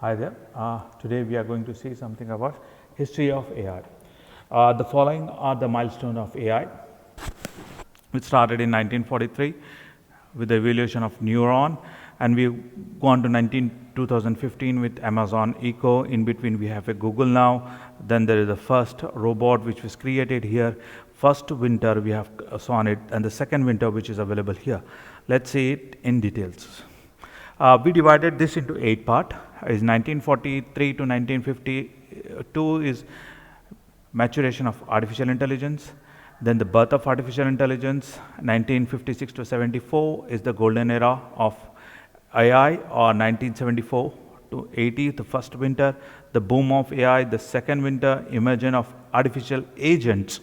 Hi there. Today we are going to see something about history of AI. The following are the milestones of AI. It started in 1943 with the evolution of neuron, and we've gone to 2015 with Amazon Echo. In between we have a Google now. Then there is the first robot which was created here. First winter we have Sonnet, and the second winter which is available here. Let's see it in details. We divided this into 8 parts. Is 1943 to 1952 is maturation of artificial intelligence. Then the birth of artificial intelligence. 1956 to 74 is the golden era of AI, or 1974 to 80, the first winter. The boom of AI, the second winter. Emergence of artificial agents,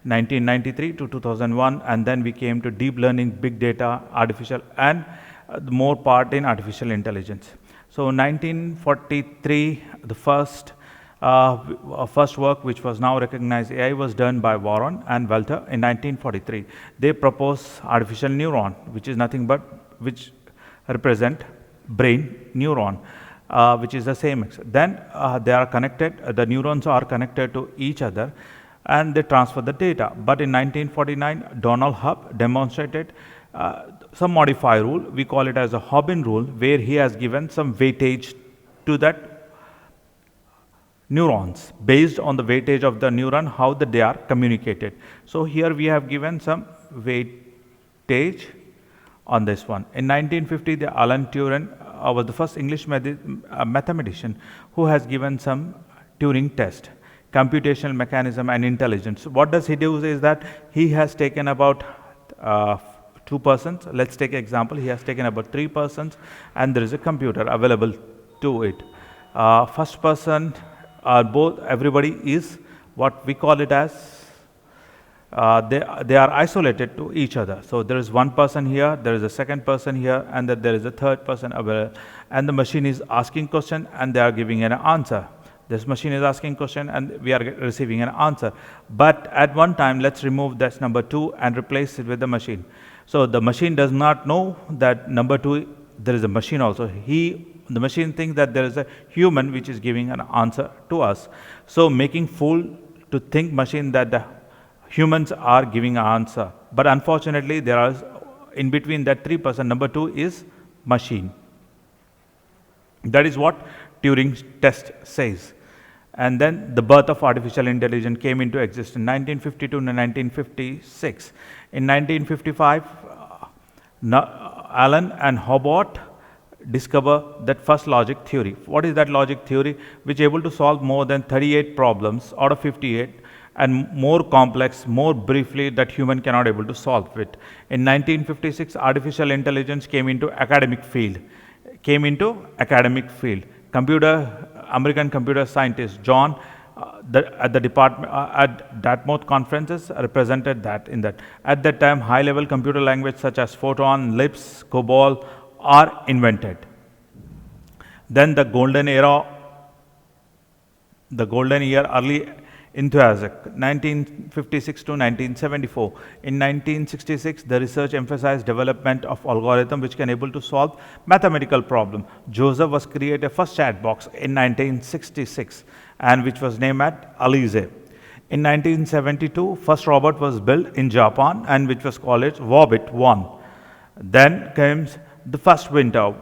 1993 to 2001, and then we came to deep learning, big data, artificial, and more part in artificial intelligence. So 1943, the first work which was now recognized AI was done by Warren and Welter in 1943. They proposed artificial neuron, which is nothing but which represent brain neuron, which is the same. Then they are connected, the neurons are connected to each other, and they transfer the data. But in 1949, Donald Hub demonstrated some modified rule. We call it as a Hobin rule, where he has given some weightage to that neurons based on the weightage of the neuron, how they are communicated. So here we have given some weightage on this one. In 1950, the Alan Turing was the first English mathematician who has given some Turing test, computational mechanism and intelligence. What does he do is that he has taken about 2 persons. Let's take an example. He has taken about 3 persons, and there is a computer available to it. First person, everybody is what we call it as they are isolated to each other. So there is one person here, there is a second person here, and that there is a third person available. And the machine is asking question, and they are giving an answer. This machine is asking question, and we are receiving an answer. But at one time, let's remove that number 2 and replace it with the machine. So the machine does not know that number 2, there is a machine also. The machine thinks that there is a human which is giving an answer to us. So making fool to think machine that the humans are giving an answer. But unfortunately, there are in between that 3%, number 2 is machine. That is what Turing's test says. And then the birth of artificial intelligence came into existence in 1952 to 1956. In 1955, Allen and Hobart discover that first logic theory. What is that logic theory? Which is able to solve more than 38 problems out of 58, and more complex, more briefly, that human cannot able to solve it. In 1956, artificial intelligence came into academic field. American computer scientist John at the department at Dartmouth conferences represented that in that. At that time, high-level computer language such as Fortran, Lisp, COBOL are invented. Then the golden year, early enthusiasm, 1956 to 1974. In 1966, the research emphasized development of algorithm which can able to solve mathematical problem. Joseph was created first chat box in 1966, and which was named at Alice. In 1972, first robot was built in Japan, and which was called as Wobbit 1. Then comes the first winter.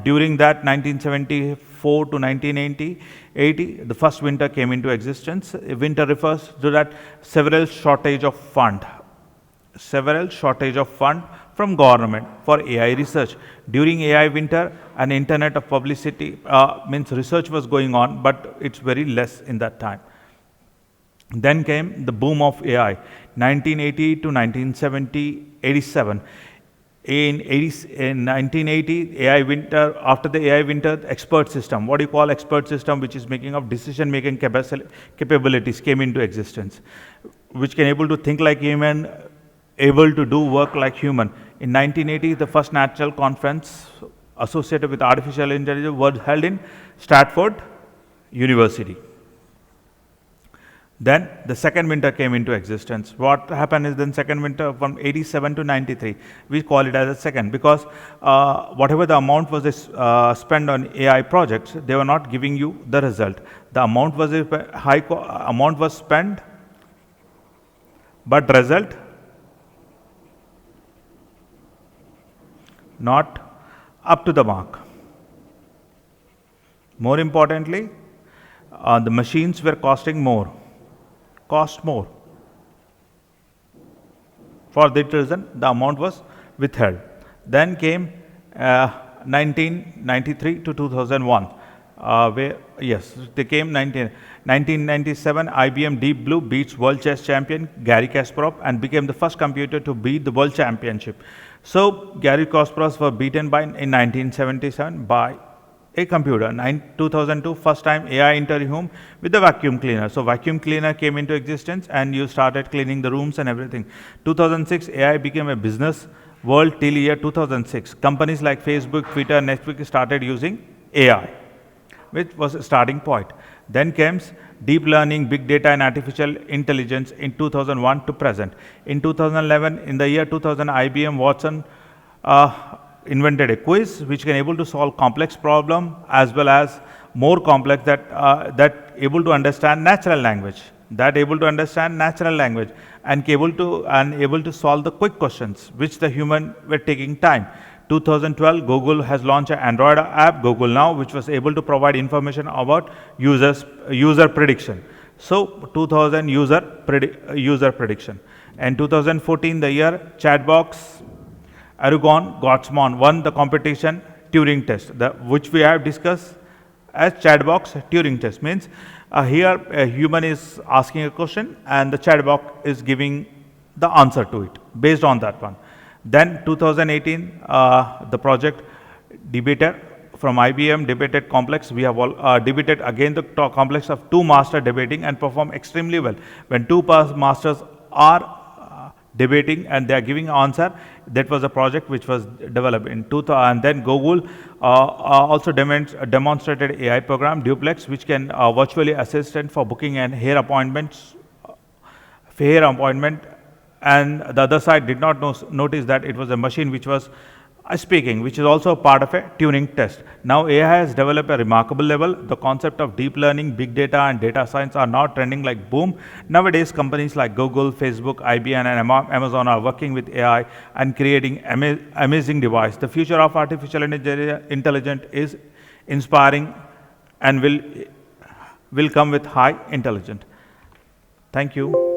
During that 1974 to 1980, the first winter came into existence. Winter refers to that several shortage of fund from government for AI research. During AI winter, an internet of publicity means research was going on, but it's very less in that time. Then came the boom of AI, 1980 to 1987. In 1980, AI winter, after the AI winter, expert system, what do you call expert system, which is making of decision-making capabilities came into existence, which can able to think like human, able to do work like human. In 1980, the first national conference associated with artificial intelligence was held in Stanford University. Then the second winter came into existence. What happened is then second winter from 87 to 93, we call it as a second because whatever the amount was spent on AI projects, they were not giving you the result. The amount was amount was spent, but result not up to the mark. More importantly, the machines were costing more. Cost more. For that reason, the amount was withheld. Then came 1993 to 2001, where they came 1997. IBM Deep Blue beats world chess champion Garry Kasparov and became the first computer to beat the world championship. So Garry Kasparov was beaten in 1977 by a computer. 2002, first time AI entered a home with the vacuum cleaner. So vacuum cleaner came into existence and you started cleaning the rooms and everything. 2006, AI became a business world till year 2006. Companies like Facebook, Twitter, Netflix started using AI, which was a starting point. Then comes deep learning, big data and artificial intelligence in 2001 to present. In 2011, in the year 2000, IBM Watson invented a quiz which can able to solve complex problem as well as more complex that able to understand natural language, and able to solve the quick questions which the human were taking time. 2012, Google has launched an Android app, Google Now, which was able to provide information about user prediction. So 2000 user prediction. And 2014, the year chatbox Aragon Gottesman won the competition Turing test, which we have discussed as chatbox Turing test. Means here a human is asking a question and the chatbox is giving the answer to it based on that one. Then 2018, the project debater from IBM debated complex. We have debated again the complex of two masters debating and perform extremely well. When two masters are debating and they are giving answer, that was a project which was developed in 2000. And then Google also demonstrated AI program Duplex, which can virtually assistant for booking and hair appointment. And the other side did not notice that it was a machine which was speaking, which is also part of a Turing test. Now AI has developed a remarkable level. The concept of deep learning, big data and data science are now trending like boom. Nowadays, companies like Google, Facebook, IBM and Amazon are working with AI and creating amazing device. The future of artificial intelligence is inspiring and will come with high intelligence. Thank you.